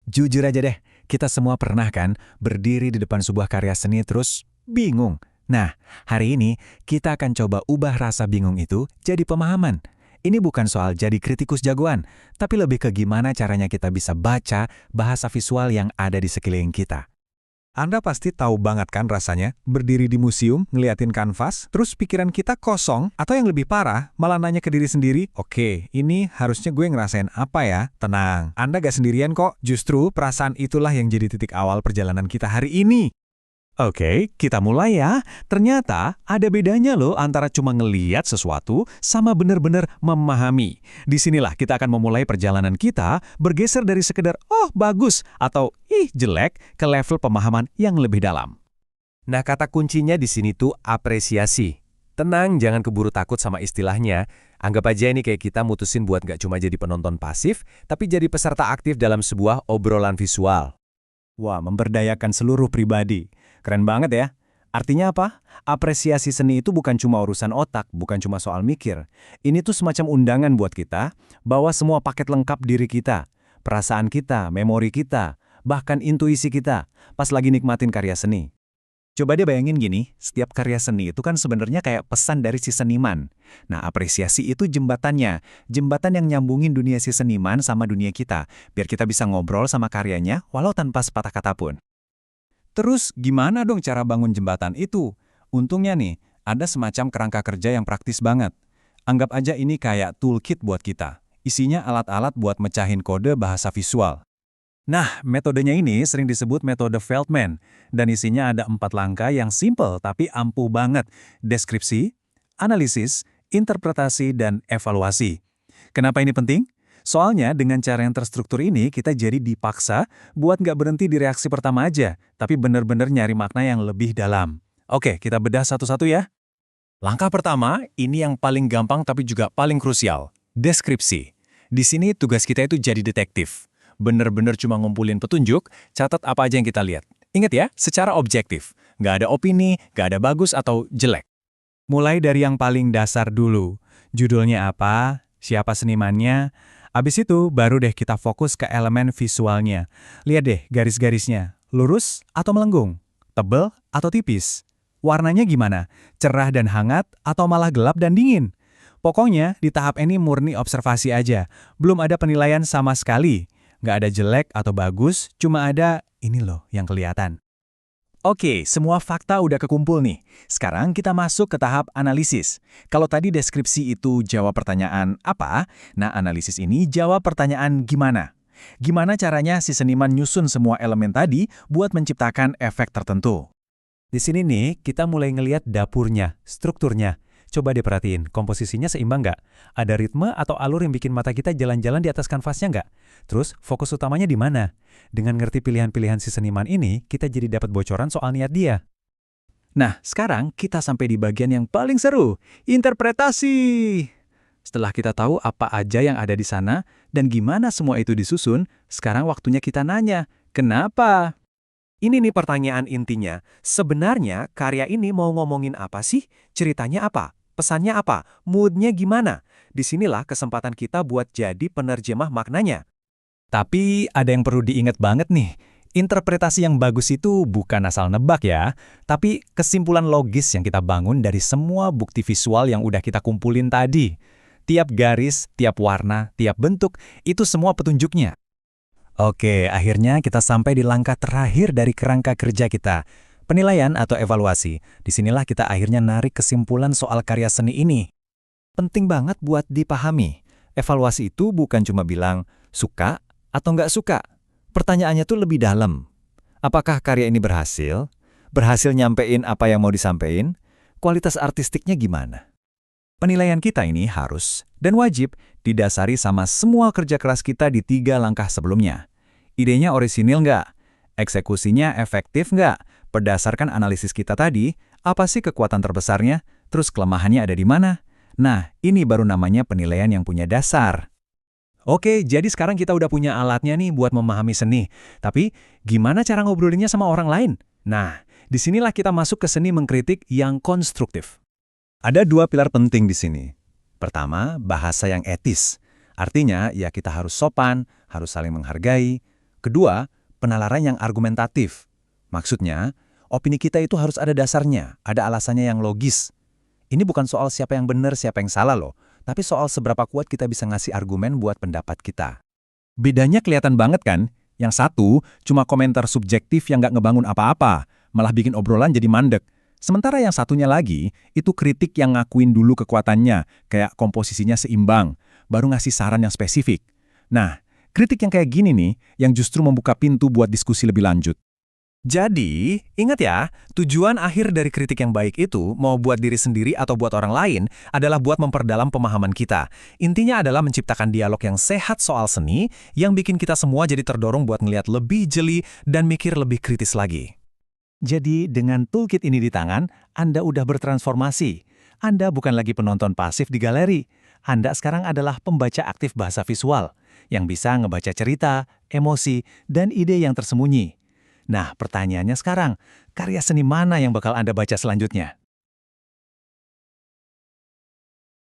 Jujur aja deh, kita semua pernah kan berdiri di depan sebuah karya seni terus bingung. Nah, hari ini kita akan coba ubah rasa bingung itu jadi pemahaman. Ini bukan soal jadi kritikus jagoan, tapi lebih ke gimana caranya kita bisa baca bahasa visual yang ada di sekeliling kita. Anda pasti tahu banget kan rasanya, berdiri di museum, ngeliatin kanvas, terus pikiran kita kosong, atau yang lebih parah, malah nanya ke diri sendiri, oke, ini harusnya gue ngerasain apa ya? Tenang, Anda gak sendirian kok, justru perasaan itulah yang jadi titik awal perjalanan kita hari ini. Oke, kita mulai ya. Ternyata ada bedanya loh antara cuma ngeliat sesuatu sama benar-benar memahami. Disinilah kita akan memulai perjalanan kita bergeser dari sekedar "oh bagus" atau "ih jelek" ke level pemahaman yang lebih dalam. Nah, kata kuncinya di sini tuh apresiasi. Tenang, jangan keburu takut sama istilahnya. Anggap aja ini kayak kita mutusin buat gak cuma jadi penonton pasif, tapi jadi peserta aktif dalam sebuah obrolan visual. Wah, memberdayakan seluruh pribadi. Keren banget ya. Artinya apa? Apresiasi seni itu bukan cuma urusan otak, bukan cuma soal mikir. Ini tuh semacam undangan buat kita, bawa semua paket lengkap diri kita, perasaan kita, memori kita, bahkan intuisi kita, pas lagi nikmatin karya seni. Coba deh bayangin gini, setiap karya seni itu kan sebenarnya kayak pesan dari si seniman. Nah, apresiasi itu jembatannya, jembatan yang nyambungin dunia si seniman sama dunia kita, biar kita bisa ngobrol sama karyanya walau tanpa sepatah kata pun. Terus gimana dong cara bangun jembatan itu? Untungnya nih, ada semacam kerangka kerja yang praktis banget. Anggap aja ini kayak toolkit buat kita. Isinya alat-alat buat mecahin kode bahasa visual. Nah, metodenya ini sering disebut metode Feldman, dan isinya ada 4 langkah yang simple tapi ampuh banget. Deskripsi, analisis, interpretasi, dan evaluasi. Kenapa ini penting? Soalnya dengan cara yang terstruktur ini kita jadi dipaksa buat nggak berhenti di reaksi pertama aja, tapi benar-benar nyari makna yang lebih dalam. Oke, kita bedah satu-satu ya. Langkah pertama, ini yang paling gampang tapi juga paling krusial. Deskripsi. Di sini tugas kita itu jadi detektif. Bener-bener cuma ngumpulin petunjuk, catat apa aja yang kita lihat. Ingat ya, secara objektif. Nggak ada opini, nggak ada bagus atau jelek. Mulai dari yang paling dasar dulu. Judulnya apa, siapa senimannya. Abis itu, baru deh kita fokus ke elemen visualnya. Lihat deh garis-garisnya, lurus atau melengkung, tebel atau tipis. Warnanya gimana? Cerah dan hangat atau malah gelap dan dingin? Pokoknya, di tahap ini murni observasi aja. Belum ada penilaian sama sekali. Nggak ada jelek atau bagus, cuma ada ini loh yang kelihatan. Oke, semua fakta udah kekumpul nih. Sekarang kita masuk ke tahap analisis. Kalau tadi deskripsi itu jawab pertanyaan apa, nah analisis ini jawab pertanyaan gimana. Gimana caranya si seniman nyusun semua elemen tadi buat menciptakan efek tertentu. Di sini nih, kita mulai ngelihat dapurnya, strukturnya. Coba deh perhatiin, komposisinya seimbang nggak? Ada ritme atau alur yang bikin mata kita jalan-jalan di atas kanvasnya nggak? Terus, fokus utamanya di mana? Dengan ngerti pilihan-pilihan si seniman ini, kita jadi dapat bocoran soal niat dia. Nah, sekarang kita sampai di bagian yang paling seru, interpretasi. Setelah kita tahu apa aja yang ada di sana, dan gimana semua itu disusun, sekarang waktunya kita nanya, kenapa? Ini nih pertanyaan intinya, sebenarnya karya ini mau ngomongin apa sih? Ceritanya apa? Pesannya apa? Moodnya gimana? Disinilah kesempatan kita buat jadi penerjemah maknanya. Tapi ada yang perlu diingat banget nih. Interpretasi yang bagus itu bukan asal nebak ya, tapi kesimpulan logis yang kita bangun dari semua bukti visual yang udah kita kumpulin tadi. Tiap garis, tiap warna, tiap bentuk, itu semua petunjuknya. Oke, akhirnya kita sampai di langkah terakhir dari kerangka kerja kita. Penilaian atau evaluasi. Disinilah kita akhirnya narik kesimpulan soal karya seni ini. Penting banget buat dipahami. Evaluasi itu bukan cuma bilang suka atau nggak suka. Pertanyaannya tuh lebih dalam. Apakah karya ini berhasil? Berhasil nyampein apa yang mau disampaikan? Kualitas artistiknya gimana? Penilaian kita ini harus dan wajib didasari sama semua kerja keras kita di 3 langkah sebelumnya. Idenya orisinil nggak? Eksekusinya efektif nggak? Berdasarkan analisis kita tadi, apa sih kekuatan terbesarnya? Terus kelemahannya ada di mana? Nah, ini baru namanya penilaian yang punya dasar. Oke, jadi sekarang kita udah punya alatnya nih buat memahami seni. Tapi, gimana cara ngobrolinnya sama orang lain? Nah, disinilah kita masuk ke seni mengkritik yang konstruktif. Ada 2 pilar penting di sini. Pertama, bahasa yang etis. Artinya, ya kita harus sopan, harus saling menghargai. Kedua, penalaran yang argumentatif. Maksudnya, opini kita itu harus ada dasarnya, ada alasannya yang logis. Ini bukan soal siapa yang benar, siapa yang salah loh, tapi soal seberapa kuat kita bisa ngasih argumen buat pendapat kita. Bedanya kelihatan banget kan? Yang satu, cuma komentar subjektif yang nggak ngebangun apa-apa, malah bikin obrolan jadi mandek. Sementara yang satunya lagi, itu kritik yang ngakuin dulu kekuatannya, kayak komposisinya seimbang, baru ngasih saran yang spesifik. Nah, kritik yang kayak gini nih, yang justru membuka pintu buat diskusi lebih lanjut. Jadi, ingat ya, tujuan akhir dari kritik yang baik itu, mau buat diri sendiri atau buat orang lain, adalah buat memperdalam pemahaman kita. Intinya adalah menciptakan dialog yang sehat soal seni, yang bikin kita semua jadi terdorong buat ngelihat lebih jeli dan mikir lebih kritis lagi. Jadi, dengan toolkit ini di tangan, Anda udah bertransformasi. Anda bukan lagi penonton pasif di galeri. Anda sekarang adalah pembaca aktif bahasa visual, yang bisa ngebaca cerita, emosi, dan ide yang tersembunyi. Nah, pertanyaannya sekarang, karya seni mana yang bakal Anda baca selanjutnya?